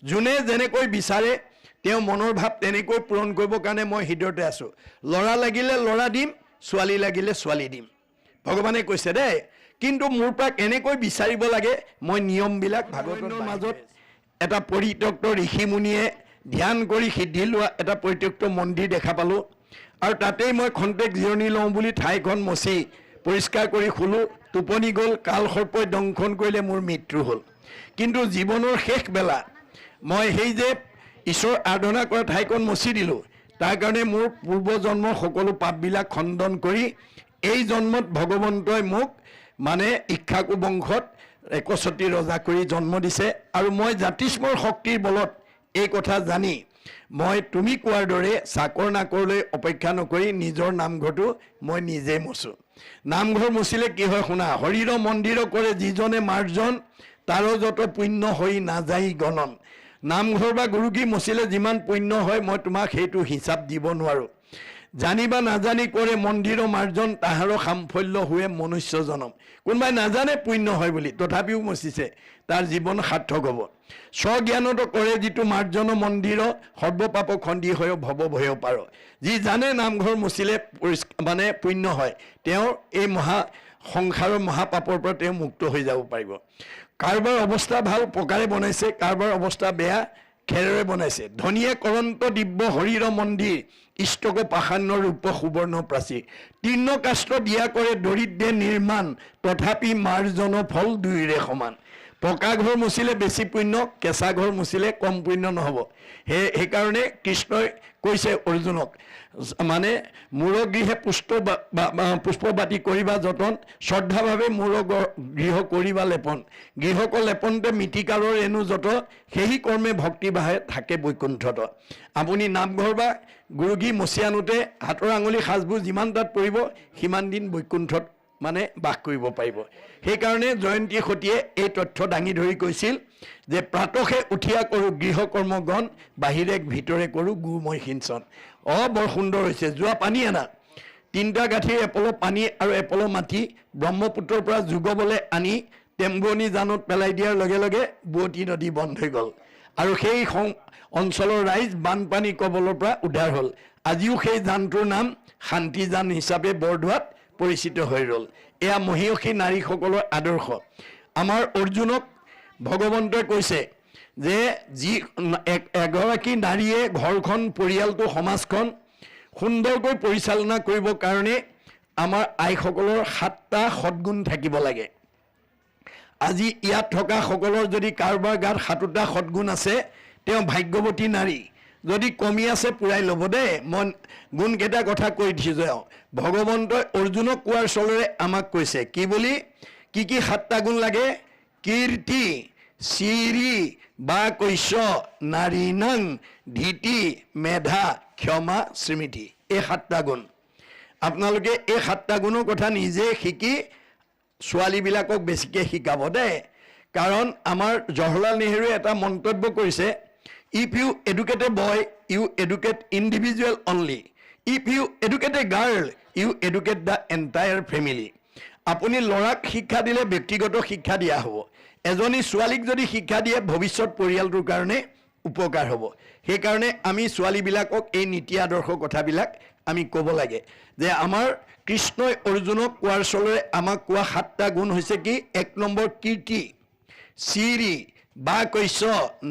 যোনে যেনেকৈ বিচাৰে তেওঁ মনৰ ভাৱ তেনেকৈ পূৰণ কৰিবৰ কাৰণে মই হৃদয়তে আছোঁ। ল'ৰা লাগিলে ল'ৰা দিম, ছোৱালী লাগিলে ছোৱালী দিম, ভগৱানে কৈছে দেই। কিন্তু মোৰ পৰা কেনেকৈ বিচাৰিব লাগে মই নিয়মবিলাক ভাগৱতৰ মাজত এটা পৰিত্যক্ত ঋষিমুনিয়ে ধ্যান কৰি সিদ্ধি লোৱা এটা পৰিত্যক্ত মন্দিৰ দেখা পালোঁ। আৰু তাতেই মই খন্তেক জিৰণি লওঁ বুলি ঠাইখন মচি পৰিষ্কাৰ কৰি শুলোঁ। টোপনি গ'ল, কালসৰ্পই দংশন কৰিলে, মোৰ মৃত্যু হ'ল। কিন্তু জীৱনৰ শেষ বেলা মই সেই যে ঈশ্বৰ আৰাধনা কৰা ঠাইখন মচি দিলোঁ, তাৰ কাৰণে মোৰ পূৰ্বজন্মৰ সকলো পাপবিলাক খণ্ডন কৰি এই জন্মত ভগৱন্তই মোক মানে ইক্ষ্বাকু বংশত 61 ৰজা কৰি জন্ম দিছে। আৰু মই জাতিস্মৰ শক্তিৰ বলত এই কথা জানি মই তুমি কোৱাৰ দৰে চাকৰ নাকৰলৈ অপেক্ষা নকৰি নিজৰ নামঘৰটো মই নিজেই মচোঁ। নামঘৰ মচিলে কি হয় শুনা, হৰিৰ মন্দিৰ কৰে যিজনে মাৰ্জন, তাৰো যত পুণ্য হৈ নাযায় গণন। নামঘৰ বা গুৰুগী মচিলে যিমান পুণ্য হয় মই তোমাক সেইটো হিচাপ দিব নোৱাৰোঁ। জানিবা নাজানি কৰে মন্দিৰ মাৰ্জন, তাহাৰো সাফল্য हुए মনুষ্য জনম। কোনোবাই নাজানে পুণ্য হয় বুলি তথাপিও মচিছে, তাৰ জীৱন সাৰ্থক হ'ব। স্বজ্ঞানত কৰে যিটো মাৰ্জন মন্দিৰ, সৰ্বপাপ খণ্ডি হৈ ভৱ ভয় পাৰ। যি জানে নামঘৰ মচিলে মানে পুণ্য হয়, তেওঁৰ এই সংসাৰৰ মহাপাপৰ পৰা তেওঁ মুক্ত হৈ যাব পাৰিব। কাৰোবাৰ অৱস্থা ভাল পকাৰে বনাইছে, কাৰোবাৰ অৱস্থা বেয়া খেৰেৰে বনাইছে। ধনীয়ে কৰন্ত দিব্য হৰিৰ মন্দিৰ, ইষ্টক পাষাণ্য ৰূপ সুবৰ্ণ প্ৰাচীৰ। তৃণ কাষ্ঠ বিয়া কৰে দৰিদ্ৰে নিৰ্মাণ, তথাপি মাৰ্জন ফল দুইৰে সমান। পকা ঘৰ মচিলে বেছি পুণ্য, কেঁচা ঘৰ মচিলে কম পুণ্য নহ'ব। সেইকাৰণে কৃষ্ণই কৈছে অৰ্জুনক, মানে মূৰ গৃহে পুষ্প বাতি কৰিবা যতন, শ্ৰদ্ধাভাৱে মূৰ গৃহ কৰিবা লেপন। গৃহক লেপনতে মিতিকালৰ এনো যত, সেই কৰ্মে ভক্তি বাহে থাকে বৈকুণ্ঠত। আপুনি নামঘৰ বা গুৰুগী মচি আনোতে হাতৰ আঙুলি সাজবোৰ যিমান তাত পৰিব সিমান দিন বৈকুণ্ঠত মানে বাস কৰিব পাৰিব। সেইকাৰণে জয়ন্তী সতীয়ে এই তথ্য দাঙি ধৰি কৈছিল যে প্ৰাতহে উঠিয়া কৰোঁ গৃহকৰ্মগণ, বাহিৰে ভিতৰে কৰোঁ গুময় সিঞ্চন। বৰ সুন্দৰ হৈছে। যোৱা পানী আনা, 3টা গাঁঠিৰ এপল পানী আৰু এপল মাটি ব্ৰহ্মপুত্ৰৰ পৰা যুগবলৈ আনি টেম্বুৱনী জানত পেলাই দিয়াৰ লগে লগে বুৱতী নদী বন্ধ হৈ গ'ল আৰু সেই অঞ্চলৰ ৰাইজ বানপানী কবলৰ পৰা উদ্ধাৰ হ'ল। আজিও সেই জানটোৰ নাম শান্তি জান হিচাপে বৰদোৱাত পৰিচিত হৈ ৰ'ল। এয়া মহিয়সী নাৰীসকলৰ আদৰ্শ। আমাৰ অৰ্জুনক ভগৱন্তই কৈছে যে যি এগৰাকী নাৰীয়ে ঘৰখন, পৰিয়ালটো, সমাজখন সুন্দৰকৈ পৰিচালনা কৰিবৰ কাৰণে আমাৰ আইসকলৰ 7টা সদ্গুণ থাকিব লাগে। আজি ইয়াত থকা সকলৰ যদি কাৰোবাৰ গাত 7টা সদ্গুণ আছে তেওঁ ভাগ্যৱতী নাৰী। যদি কমি আছে পুৰাই ল'ব দেই। মই গুণকেইটা কথা কৈ দিছোঁ। ভগৱন্তই অৰ্জুনক কোৱাৰ চলেৰে আমাক কৈছে কি বুলি, কি 7টা গুণ লাগে? কীৰ্তি, চিৰি, বা কৈশ্য, নাৰী নাং, ধীতি, মেধা, ক্ষমা, স্মৃতি। এই 7টা গুণ। আপোনালোকে এই 7টা গুণৰ কথা নিজে শিকি ছোৱালীবিলাকক বেছিকৈ শিকাব দেই। কাৰণ আমাৰ জৱাহৰলাল নেহৰুৱে এটা মন্তব্য কৰিছে, if you educate a boy you educate individual only, if you educate a girl you educate the entire family. আপুনি ল'ৰাক শিক্ষা দিলে ব্যক্তিগত শিক্ষা দিয়া হ'ব, এজনী ছোৱালীক যদি শিক্ষা দিয়ে ভৱিষ্যত পৰিয়ালটোৰ কাৰণে উপকাৰ হ'ব। সেইকাৰণে আমি ছোৱালীবিলাকক এই নীতি আদৰ্শ কথাবিলাক আমি ক'ব লাগে যে আমাৰ কৃষ্ণই অৰ্জুনক কোৱাৰ চলেৰে আমাক কোৱা 7টা গুণ হৈছে কি? 1 নম্বৰ কীৰ্তি, চিৰি, বা কৈশ্য,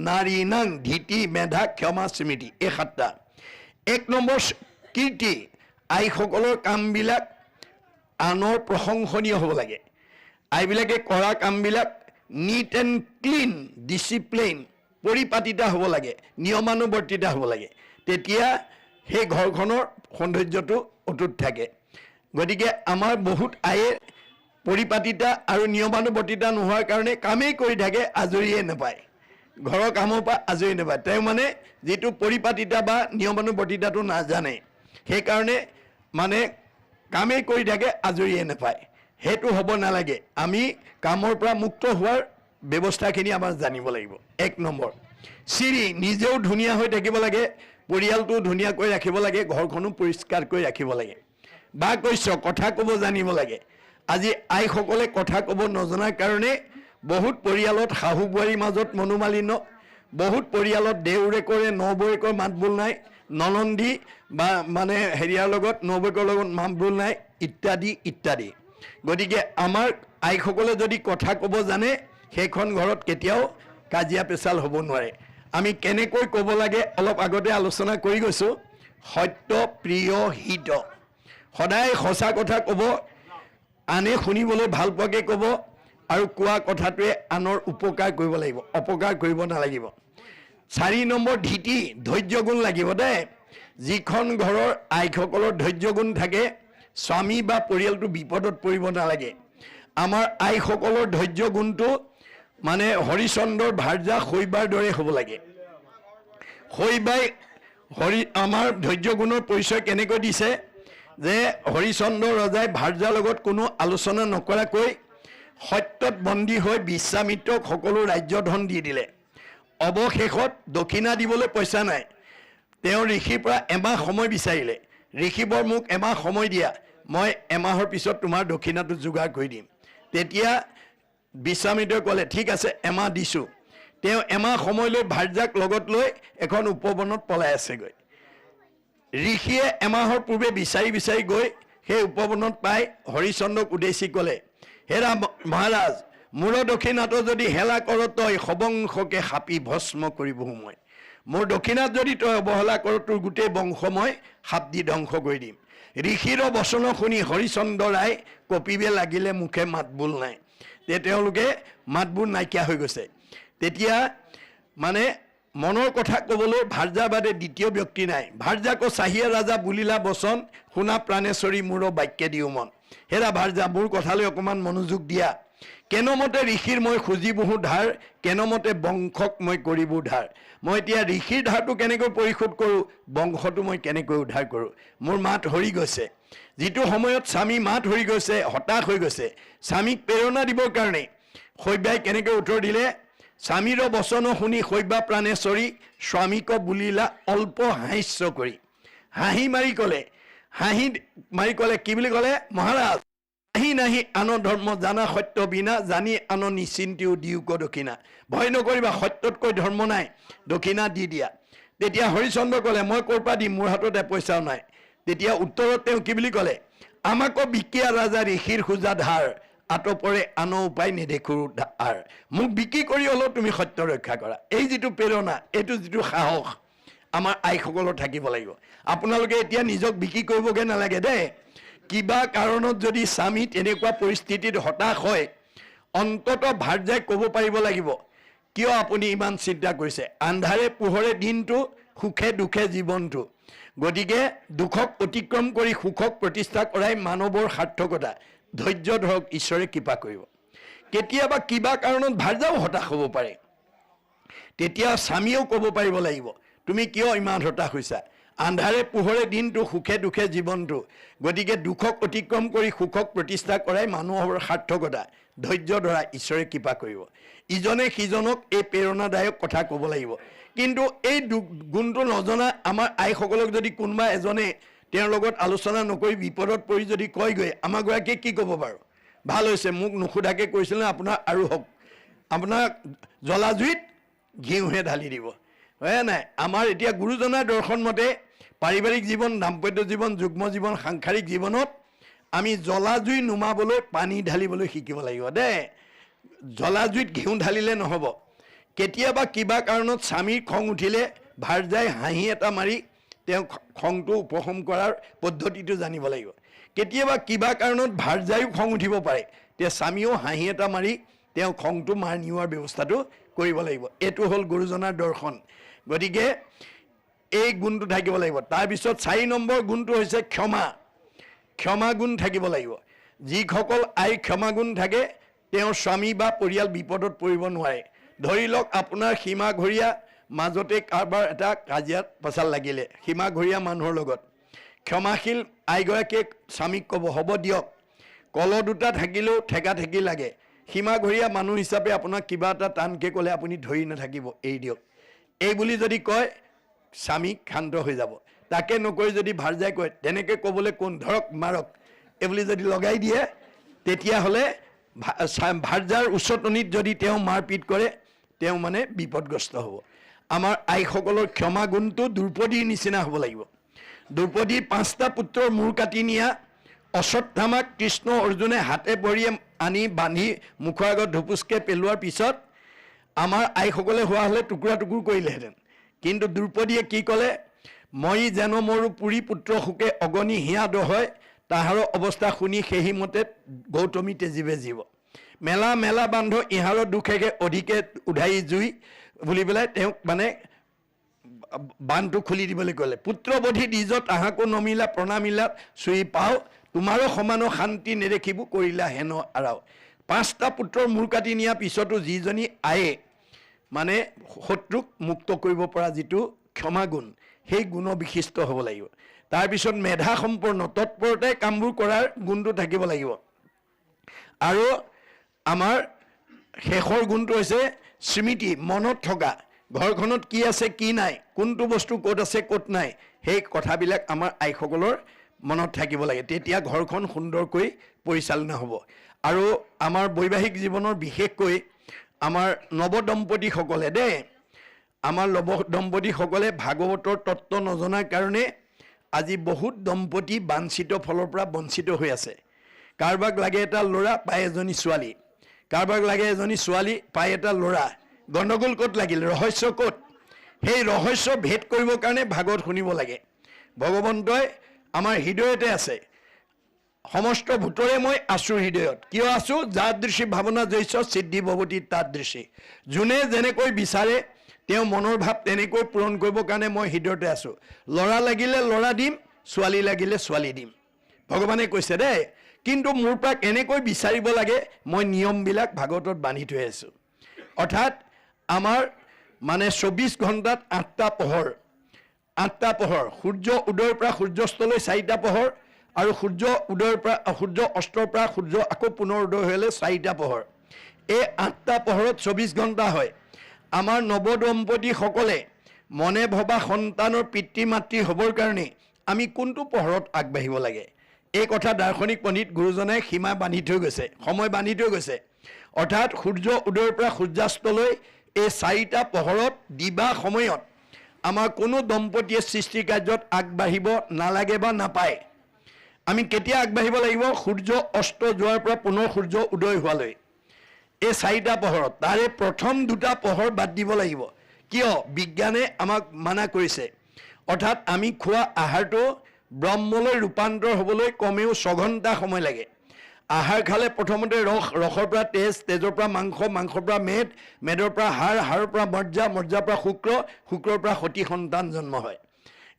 নাৰী নাং, ধীতি, মেধা, ক্ষমা, স্মৃতি। এই 7টা। 1 নম্বৰ কীৰ্তি, আইসকলৰ কামবিলাক আনৰ প্ৰশংসনীয় হ'ব লাগে। আইবিলাকে কৰা কামবিলাক নিট এণ্ড ক্লিন, ডিচিপ্লিন, পৰিপাটিতা হ'ব লাগে, নিয়মানুৱৰ্তিতা হ'ব লাগে। তেতিয়া সেই ঘৰখনৰ সৌন্দৰ্যটো অটুট থাকে। গতিকে আমাৰ বহুত আয়ে পৰিপাটিতা আৰু নিয়মানুৱৰ্তিতা নোহোৱাৰ কাৰণে কামেই কৰি থাকে, আজৰিয়ে নাপায়, ঘৰৰ কামৰ পৰা আজৰি নাপায়। তেওঁ মানে যিটো পৰিপাটিতা বা নিয়মানুৱৰ্তিতাটো নাজানে, সেইকাৰণে মানে কামেই কৰি থাকে, আজৰিয়ে নাপায়। সেইটো হ'ব নালাগে। আমি কামৰ পৰা মুক্ত হোৱাৰ ব্যৱস্থাখিনি আমাৰ জানিব লাগিব। 1 নম্বৰ চিৰি, নিজেও ধুনীয়া হৈ থাকিব লাগে, পৰিয়ালটো ধুনীয়াকৈ ৰাখিব লাগে, ঘৰখনো পৰিষ্কাৰ কৰি ৰাখিব লাগে। বা কৈশ্য, কথা ক'ব জানিব লাগে। আজি আইসকলে কথা ক'ব নজনাৰ কাৰণে বহুত পৰিয়ালত শাহু বোৱাৰীৰ মাজত মনোমালিন্য, বহুত পৰিয়ালত দেউৰেকৰে নবৌৱেকৰ মাত বোল নাই, ননন্দী বা মানে হেৰিয়াৰ লগত নবৌৱেকৰ লগত মাত বোল নাই, ইত্যাদি ইত্যাদি। গতিকে আমাৰ আইসকলে যদি কথা ক'ব জানে সেইখন ঘৰত কেতিয়াও কাজিয়া পেচাল হ'ব নোৱাৰে। আমি কেনেকৈ ক'ব লাগে অলপ আগতে আলোচনা কৰি গৈছোঁ। সত্য প্ৰিয় হিত, সদায় সঁচা কথা ক'ব, আনে শুনিবলৈ ভাল পোৱাকৈ ক'ব, আৰু কোৱা কথাটোৱে আনৰ উপকাৰ কৰিব লাগিব, অপকাৰ কৰিব নালাগিব। 4 নম্বৰ ধিতি, ধৈৰ্য গুণ লাগিব দেই। যিখন ঘৰৰ আইসকলৰ ধৈৰ্য গুণ থাকে স্বামী বা পৰিয়ালটো বিপদত পৰিব নালাগে। আমাৰ আইসকলৰ ধৈৰ্য গুণটো মানে হৰিচন্দ্ৰৰ ভাৰ্যা শৈবাৰ দৰে হ'ব লাগে। শৈবাই আমাৰ ধৈৰ্য গুণৰ পৰিচয় কেনেকৈ দিছে যে হৰিচন্দ্ৰ ৰজাই ভাৰ্যাৰ লগত কোনো আলোচনা নকৰাকৈ সত্যত বন্দী হৈ বিশ্বামিত্ৰক সকলো ৰাজ্যধন দি দিলে। অৱশেষত দক্ষিণা দিবলৈ পইচা নাই। তেওঁ ঋষিৰ পৰা এমাহ সময় বিচাৰিলে। ঋষিবৰ মোক এমাহ সময় দিয়া, মই এমাহৰ পিছত তোমাৰ দক্ষিণাটো যোগাৰ কৰি দিম। তেতিয়া বিশ্বামিত্ৰই ক'লে ঠিক আছে এমাহ দিছোঁ। তেওঁ এমাহ সময় লৈ ভাৰ্যাক লগত লৈ এখন উপবনত পলাই আছেগৈ। ঋষিয়ে এমাহৰ পূৰ্বে বিচাৰি বিচাৰি গৈ সেই উপবনত পাই হৰিচন্দ্ৰক উদ্দেশ্যি ক'লে, হেৰা মহাৰাজ, মোৰ দক্ষিণাটো যদি হেলা কৰ তই সবংশকে সাপি ভস্ম কৰিবহো মই। মোৰ দক্ষিণাত যদি তই অৱহেলা কৰ তোৰ গোটেই বংশ মই সাপ দি ধ্বংস কৰি দিম। ঋষিৰ বচন শুনি হৰিচন্দ্ৰ ৰায় কঁপিবে লাগিলে মুখে মাতবোল নাই। তেওঁলোকে মাতবোৰ নাইকিয়া হৈ গৈছে। তেতিয়া মানে মনৰ কথা ক'বলৈ ভাৰ্যা বাদে দ্বিতীয় ব্যক্তি নাই। ভাৰ্যাকো চাহিয়ে ৰাজা বুলিলা বচন, শুনা প্ৰাণেশ্বৰী মোৰ বাক্যে দিও মন। হেৰা ভাৰ্যা, মোৰ কথালৈ অকণমান মনোযোগ দিয়া। কেনমতে ঋষিৰ মই খুজিবহো ধাৰ, কেনমতে বংশক মই কৰিবো ধাৰ। মই এতিয়া ঋষিৰ ধাৰটো কেনেকৈ পৰিশোধ কৰোঁ, বংশটো মই কেনেকৈ উদ্ধাৰ কৰোঁ। মোৰ মাত হৰি গৈছে। যিটো সময়ত স্বামী মাত হৰি গৈছে, হতাশ হৈ গৈছে, স্বামীক প্ৰেৰণা দিবৰ কাৰণে শৈবাই কেনেকৈ উত্তৰ দিলে, স্বামীৰ বচন শুনি শৈবা প্ৰাণেশ্বৰী, স্বামীক বুলিলা অল্প হাস্য কৰি। হাঁহি মাৰি ক'লে কি বুলি ক'লে, মহাৰাজ নাহি নাহি আন ধৰ্ম জানা সত্য বিনা, জানি আন নিশ্চিন্তিও দিওক দক্ষিণা। ভয় নকৰিবা, সত্যতকৈ ধৰ্ম নাই, দক্ষিণা দি দিয়া। তেতিয়া হৰিচন্দ্ৰ ক'লে মই ক'ৰ পৰা দিম, মোৰ হাতত পইচাও নাই। তেতিয়া উত্তৰত তেওঁ কি বুলি ক'লে, আমাকো বিকিয়া ৰাজা ঋষিৰ খোজা ধাৰ, আতপৰে আন উপায় নেদেখো আৰ। মোক বিক্ৰী কৰি হ'লেও তুমি সত্য ৰক্ষা কৰা। এই যিটো প্ৰেৰণা, এইটো যিটো সাহস আমাৰ আইসকলৰ থাকিব লাগিব। আপোনালোকে এতিয়া নিজক বিক্ৰী কৰিবগৈ নালাগে দেই। কিবা কাৰণত যদি স্বামী তেনেকুৱা পৰিস্থিতিত হতাশ হয়, অন্তত ভাৰ্যাই ক'ব পাৰিব লাগিব, কিয় আপুনি ইমান চিন্তা কৰিছে, আন্ধাৰে পোহৰে দিনটো, সুখে দুখে জীৱনটো। গতিকে দুখক অতিক্ৰম কৰি সুখক প্ৰতিষ্ঠা কৰাই মানৱৰ সাৰ্থকতা। ধৈৰ্য ধৰক, ঈশ্বৰে কৃপা কৰিব। কেতিয়াবা কিবা কাৰণত ভাৰ্যাও হতাশ হ'ব পাৰে। তেতিয়া স্বামীয়েও ক'ব পাৰিব লাগিব, তুমি কিয় ইমান হতাশ হৈছা, আন্ধাৰে পোহৰে দিনটো, সুখে দুখে জীৱনটো। গতিকে দুখক অতিক্ৰম কৰি সুখক প্ৰতিষ্ঠা কৰাই মানুহৰ সাৰ্থকতা। ধৈৰ্য ধৰা, ঈশ্বৰে কৃপা কৰিব। ইজনে সিজনক এই প্ৰেৰণাদায়ক কথা ক'ব লাগিব। কিন্তু এই গুণটো নজনা আমাৰ আইসকলক যদি কোনোবা এজনে তেওঁৰ লগত আলোচনা নকৰি বিপদত পৰি যদি কয়গৈ, আমাৰ গৰাকীয়ে কি ক'ব বাৰু, ভাল হৈছে মোক নুসুধাকৈ কৈছিলে আপোনাৰ আৰু হওক, আপোনাক জ্বলাজুইত ঘিউহে ঢালি দিব, হয় নাই। আমাৰ এতিয়া গুৰুজনাৰ দৰ্শন মতে পাৰিবাৰিক জীৱন, দাম্পত্য জীৱন, যুগ্ম জীৱন, সাংসাৰিক জীৱনত আমি জ্বলাজুই নুমাবলৈ পানী ঢালিবলৈ শিকিব লাগিব দেই। জ্বলাজুইত ঘিউ ঢালিলে নহ'ব। কেতিয়াবা কিবা কাৰণত স্বামীৰ খং উঠিলে ভাৰ্যাই হাঁহি এটা মাৰি তেওঁ খংটো উপশম কৰাৰ পদ্ধতিটো জানিব লাগিব। কেতিয়াবা কিবা কাৰণত ভাৰ্যায়ো খং উঠিব পাৰে, তেতিয়া স্বামীয়েও হাঁহি এটা মাৰি তেওঁ খংটো মাৰ নিওৱাৰ ব্যৱস্থাটো কৰিব লাগিব। এইটো হ'ল গুৰুজনাৰ দৰ্শন। গতিকে এই গুণটো থাকিব লাগিব। তাৰপিছত 4 নম্বৰ গুণটো হৈছে ক্ষমা। ক্ষমা গুণ থাকিব লাগিব। যিসকল আইৰ ক্ষমা গুণ থাকে তেওঁৰ স্বামী বা পৰিয়াল বিপদত পৰিব নোৱাৰে। ধৰি লওক আপোনাৰ সীমাঘৰীয়া মাজতে কাৰোবাৰ এটা কাজিয়াত পেচাল লাগিলে সীমাঘৰীয়া মানুহৰ লগত, ক্ষমাশীল আইগৰাকীয়ে স্বামীক ক'ব, হ'ব দিয়ক, কল দুটা থাকিলেও ঠেকা ঠেকি লাগে, সীমাঘৰীয়া মানুহ হিচাপে আপোনাক কিবা এটা টানকৈ ক'লে আপুনি ধৰি নাথাকিব, এৰি দিয়ক। এই বুলি যদি কয় স্বামীক শান্ত হৈ যাব। তাকে নকৰি যদি ভাৰ্যাই কয় তেনেকৈ ক'বলৈ কোন, ধৰক মাৰক, এই বুলি যদি লগাই দিয়ে, তেতিয়াহ'লে ভাৰ্যাৰ উচতনিত যদি তেওঁ মাৰপিট কৰে তেওঁ মানে বিপদগ্ৰস্ত হ'ব। আমাৰ আইসকলৰ ক্ষমা গুণটো দ্ৰৌপদীৰ নিচিনা হ'ব লাগিব। দ্ৰৌপদীৰ 5টা পুত্ৰৰ মূৰ কাটি নিয়া অশ্বত্থামাক কৃষ্ণ অৰ্জুনে হাতে ভৰিয়ে আনি বান্ধি মুখৰ আগত ধুপুচকে পেলোৱাৰ পিছত আমাৰ আইসকলে হোৱা হ'লে টুকুৰা টুকুৰ কৰিলেহেঁতেন। কিন্তু দ্ৰৌপদীয়ে কি ক'লে, মই যেন মোৰো পুৰী পুত্ৰ শোকে অগণি হিয়া দহয়, তাহাৰৰ অৱস্থা শুনি সেই মতে গৌতমী তেজীৱে জীৱ। মেলা মেলা বান্ধ ইহাৰৰ দুখেকে অধিকে উধাই জুই বুলি পেলাই তেওঁক মানে বান্ধটো খুলি দিবলৈ ক'লে। পুত্ৰবধি দ্বিজ তাহাকো নমিলা প্ৰণামিলাত চুই পাও, তোমাৰো সমানো শান্তি নেদেখিব কৰিলা হেন আৰাও। 5টা পুত্ৰৰ মূৰ কাটি নিয়াৰ পিছতো যিজনী আয়ে মানে শত্ৰুক মুক্ত কৰিব পৰা যিটো ক্ষমাগুণ, সেই গুণ বিশিষ্ট হ'ব লাগিব। তাৰপিছত মেধা সম্পন্ন তৎপৰতাই কামবোৰ কৰাৰ গুণটো থাকিব লাগিব। আৰু আমাৰ শেষৰ গুণটো হৈছে স্মৃতি, মনত থকা, ঘৰখনত কি আছে কি নাই, কোনটো বস্তু ক'ত আছে ক'ত নাই, সেই কথাবিলাক আমাৰ আইসকলৰ মনত থাকিব লাগে। তেতিয়া ঘৰখন সুন্দৰকৈ পৰিচালনা হ'ব। আৰু আমাৰ বৈবাহিক জীৱনৰ বিশেষকৈ আমাৰ নৱদম্পতীসকলে আমাৰ নৱদম্পতীসকলে ভাগৱতৰ তত্ত্ব নজনাৰ কাৰণে আজি বহুত দম্পতী বাঞ্ছিত ফলৰ পৰা বঞ্চিত হৈ আছে। কাৰোবাক লাগে এটা ল'ৰা পায় এজনী ছোৱালী, কাৰোবাক লাগে এজনী ছোৱালী পায় এটা ল'ৰা। গণ্ডগোল ক'ত লাগিল? ৰহস্য ক'ত? সেই ৰহস্য ভেদ কৰিবৰ কাৰণে ভাগৱত শুনিব লাগে। ভগৱন্তই আমাৰ হৃদয়তে আছে। সমস্ত ভূতৰে মই আছো হৃদয়ত। কিয় আছো? যাদৃশী ভাৱনা জৈছ সিদ্ধি ভৱতী তাদৃশী। যোনে যেনেকৈ বিচাৰে তেওঁ মনৰ ভাৱ তেনেকৈ পূৰণ কৰিবৰ কাৰণে মই হৃদয়তে আছো। ল'ৰা লাগিলে ল'ৰা দিম, ছোৱালী লাগিলে ছোৱালী দিম, ভগৱানে কৈছে দেই। কিন্তু মোৰ পৰা কেনেকৈ বিচাৰিব লাগে মই নিয়মবিলাক ভাগৱতত বান্ধি থৈ আছোঁ। অৰ্থাৎ আমাৰ মানে 24 ঘণ্টাত 8টা পোহৰ, 8টা পোহৰ, সূৰ্য উদয়ৰ পৰা সূৰ্যাস্তলৈ 4টা পোহৰ, আৰু সূৰ্য উদয়ৰ পৰা সূৰ্য অস্তৰ পৰা সূৰ্য আকৌ পুনৰ উদয় হ'লে 4টা পোহৰ। এই 8টা পোহৰত 24 ঘণ্টা হয়। আমাৰ নৱদম্পতীসকলে মনে ভবা সন্তানৰ পিতৃ মাতৃ হ'বৰ কাৰণে আমি কোনটো পোহৰত আগবাঢ়িব লাগে, এই কথা দাৰ্শনিক পণ্ডিত গুৰুজনাই সীমা বান্ধি থৈ গৈছে, সময় বান্ধি থৈ গৈছে। অৰ্থাৎ সূৰ্য উদয়ৰ পৰা সূৰ্যাস্তলৈ এই 4টা পোহৰত দিবা সময়ত আমাৰ কোনো দম্পতীয়ে সৃষ্টি কাৰ্যত আগবাঢ়িব নালাগে বা নাপায়। আমি কেতিয়া আগবাঢ়িব লাগিব? সূৰ্য অস্ত যোৱাৰ পৰা পুনৰ সূৰ্য উদয় হোৱালৈ এই 4টা পোহৰত। তাৰে প্ৰথম 2টা পোহৰ বাদ দিব লাগিব। কিয়? বিজ্ঞানে আমাক মানা কৰিছে। অৰ্থাৎ আমি খোৱা আহাৰটো ব্ৰহ্মলৈ ৰূপান্তৰ হ'বলৈ কমেও 6 ঘণ্টা সময় লাগে। আহাৰ খালে প্ৰথমতে ৰসৰ পৰা তেজ, তেজৰ পৰা মাংস, মাংসৰ পৰা মেদ, মেদৰ পৰা হাড়, হাড়ৰ পৰা মজ্জা, মজ্জাৰ পৰা শুক্ৰ, শুক্ৰৰ পৰা সতী সন্তান জন্ম হয়।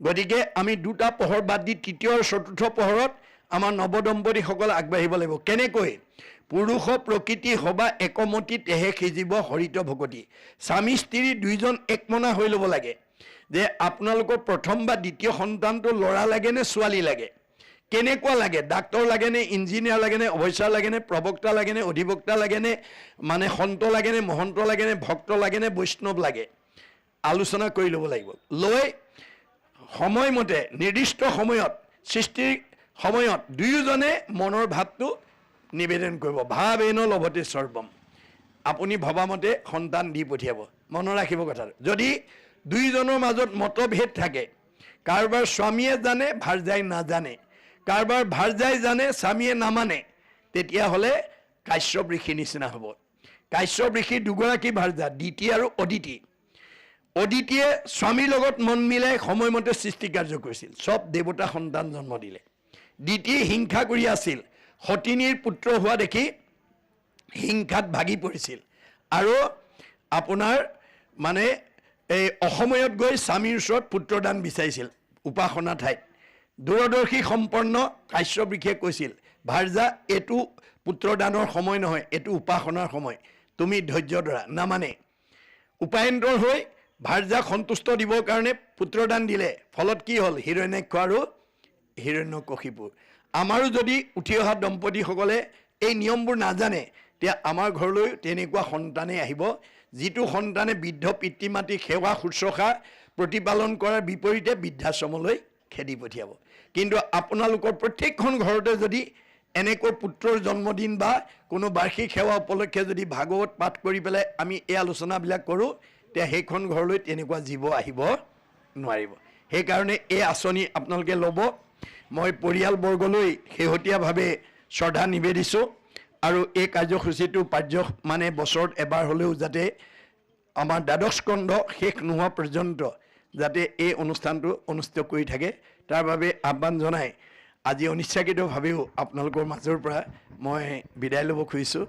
গতিকে আমি 2টা পোহৰ বাদ দি 3য় আৰু 4ৰ্থ পোহৰত আমাৰ নৱদম্পতীসকল আগবাঢ়িব লাগিব। কেনেকৈ? পুৰুষ প্ৰকৃতি সবা একমতি তেহে সিজিব হৰিত ভকতি। স্বামী স্ত্ৰী দুইজন একমনা হৈ ল'ব লাগে যে আপোনালোকৰ প্ৰথম বা দ্বিতীয় সন্তানটো ল'ৰা লাগে নে ছোৱালী লাগে, কেনেকুৱা লাগে, ডাক্তৰ লাগেনে, ইঞ্জিনিয়াৰ লাগেনে, অৱস্যা লাগেনে, প্ৰবক্তা লাগেনে, অধিবক্তা লাগেনে, মানে সন্ত লাগেনে, মহন্ত লাগেনে, ভক্ত লাগেনে, বৈষ্ণৱ লাগে, আলোচনা কৰি ল'ব লাগিব। লৈ সময়মতে নিৰ্দিষ্ট সময়ত সৃষ্টিৰ সময়ত দুয়োজনে মনৰ ভাৱটো নিবেদন কৰিব। ভাৱ এন লভতে সৰ্বম। আপুনি ভবামতে সন্তান দি পঠিয়াব। মনত ৰাখিব কথাটো। যদি দুয়োজনৰ মাজত মতভেদ থাকে, কাৰোবাৰ স্বামীয়ে জানে ভাৰ্যাই নাজানে, কাৰোবাৰ ভাৰ্যাই জানে স্বামীয়ে নামানে, তেতিয়াহ'লে কাশ্যপ ঋষিৰ নিচিনা হ'ব। কাশ্যপ ঋষিৰ দুগৰাকী ভাৰ্যা, দিতি আৰু অদিতি। অদিতিয়ে স্বামীৰ লগত মন মিলাই সময়মতে সৃষ্টি কাৰ্য কৰিছিল, চব দেৱতা সন্তান জন্ম দিলে। দিতিয়ে হিংসা কৰি আছিল, সতিনীৰ পুত্ৰ হোৱা দেখি হিংসাত ভাগি পৰিছিল আৰু আপোনাৰ মানে এই অসময়ত গৈ স্বামীৰ ওচৰত পুত্ৰদান বিচাৰিছিল উপাসনা ঠাইত। দূৰদৰ্শী সম্পন্ন কাশ্যপ ঋষিয়ে কৈছিল, ভাৰ্যা এইটো পুত্ৰদানৰ সময় নহয়, এইটো উপাসনাৰ সময়, তুমি ধৈৰ্য ধৰা। নামানে। উপায়ন্তৰ হৈ ভাৰ্যাক সন্তুষ্ট দিবৰ কাৰণে পুত্ৰদান দিলে। ফলত কি হ'ল? হিৰণ্যাক্ষ আৰু হিৰণ্যকশিপু। আমাৰো যদি উঠি অহা দম্পতীসকলে এই নিয়মবোৰ নাজানে, তেতিয়া আমাৰ ঘৰলৈ তেনেকুৱা সন্তানেই আহিব, যিটো সন্তানে বৃদ্ধ পিতৃ মাতৃক সেৱা শুশ্ৰূষা প্ৰতিপালন কৰাৰ বিপৰীতে বৃদ্ধাশ্ৰমলৈ খেদি পঠিয়াব। কিন্তু আপোনালোকৰ প্ৰত্যেকখন ঘৰতে যদি এনেকৈ পুত্ৰৰ জন্মদিন বা কোনো বাৰ্ষিক সেৱা উপলক্ষে যদি ভাগৱত পাঠ কৰি পেলাই আমি এই আলোচনাবিলাক কৰোঁ, তেতিয়া সেইখন ঘৰলৈ তেনেকুৱা জীৱ আহিব নোৱাৰিব। সেইকাৰণে এই আঁচনি আপোনালোকে ল'ব। মই পৰিয়ালবৰ্গলৈ শেহতীয়াভাৱে শ্ৰদ্ধা নিবেদিছোঁ আৰু এই কাৰ্যসূচীটো মানে বছৰত এবাৰ হ'লেও যাতে আমাৰ দ্বাদশ স্কন্ধ শেষ নোহোৱা পৰ্যন্ত যাতে এই অনুষ্ঠানটো অনুষ্ঠিত কৰি থাকে তাৰ বাবে আহ্বান জনাই আজি অনিচ্ছাকৃতভাৱেও আপোনালোকৰ মাজৰ পৰা মই বিদায় ল'ব খুজিছোঁ।